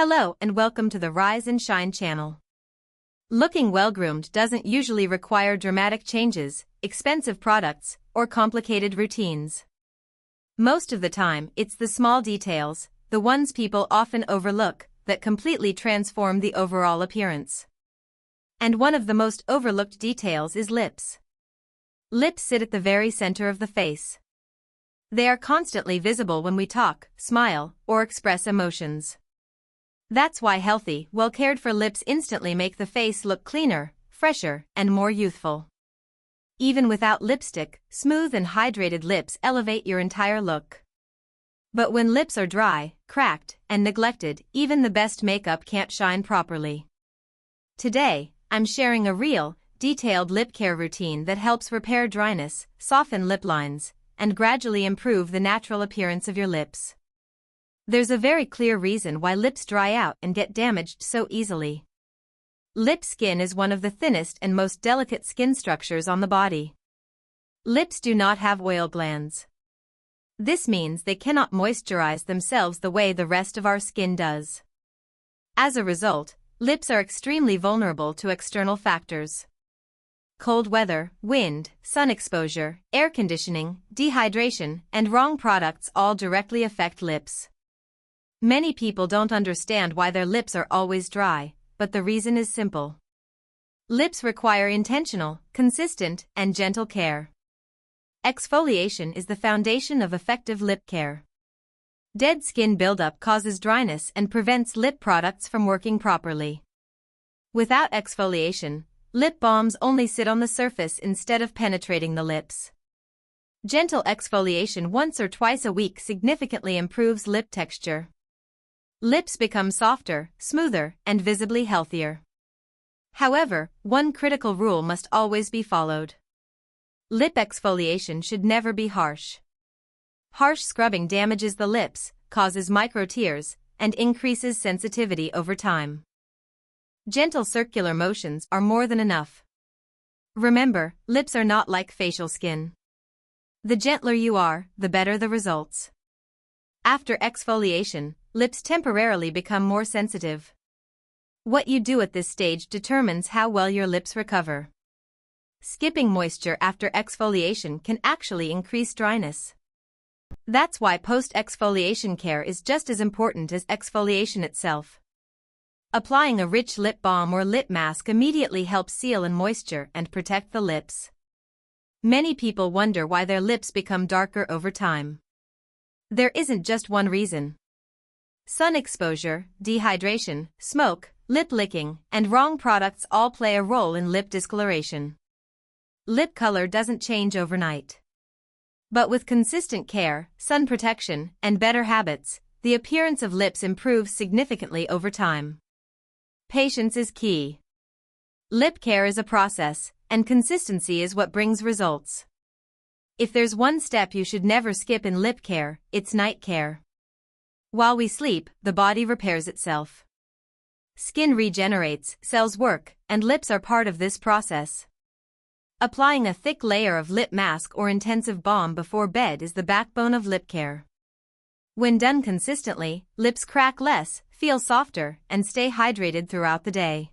Hello and welcome to the Rise and Shine channel. Looking well-groomed doesn't usually require dramatic changes, expensive products, or complicated routines. Most of the time, it's the small details, the ones people often overlook, that completely transform the overall appearance. And one of the most overlooked details is lips. Lips sit at the very center of the face. They are constantly visible when we talk, smile, or express emotions. That's why healthy, well-cared-for lips instantly make the face look cleaner, fresher, and more youthful. Even without lipstick, smooth and hydrated lips elevate your entire look. But when lips are dry, cracked, and neglected, even the best makeup can't shine properly. Today, I'm sharing a real, detailed lip care routine that helps repair dryness, soften lip lines, and gradually improve the natural appearance of your lips. There's a very clear reason why lips dry out and get damaged so easily. Lip skin is one of the thinnest and most delicate skin structures on the body. Lips do not have oil glands. This means they cannot moisturize themselves the way the rest of our skin does. As a result, lips are extremely vulnerable to external factors. Cold weather, wind, sun exposure, air conditioning, dehydration, and wrong products all directly affect lips. Many people don't understand why their lips are always dry, but the reason is simple. Lips require intentional, consistent, and gentle care. Exfoliation is the foundation of effective lip care. Dead skin buildup causes dryness and prevents lip products from working properly. Without exfoliation, lip balms only sit on the surface instead of penetrating the lips. Gentle exfoliation once or twice a week significantly improves lip texture. Lips become softer, smoother, and visibly healthier. However, one critical rule must always be followed. Lip exfoliation should never be harsh. Harsh scrubbing damages the lips, causes micro tears, and increases sensitivity over time. Gentle circular motions are more than enough. Remember, lips are not like facial skin. The gentler you are, the better the results. After exfoliation, lips temporarily become more sensitive. What you do at this stage determines how well your lips recover. Skipping moisture after exfoliation can actually increase dryness. That's why post-exfoliation care is just as important as exfoliation itself. Applying a rich lip balm or lip mask immediately helps seal in moisture and protect the lips. Many people wonder why their lips become darker over time. There isn't just one reason. Sun exposure, dehydration, smoke, lip licking, and wrong products all play a role in lip discoloration. Lip color doesn't change overnight. But with consistent care, sun protection, and better habits, the appearance of lips improves significantly over time. Patience is key. Lip care is a process, and consistency is what brings results. If there's one step you should never skip in lip care, it's night care. While we sleep, the body repairs itself. Skin regenerates, cells work, and lips are part of this process. Applying a thick layer of lip mask or intensive balm before bed is the backbone of lip care. When done consistently, lips crack less, feel softer, and stay hydrated throughout the day.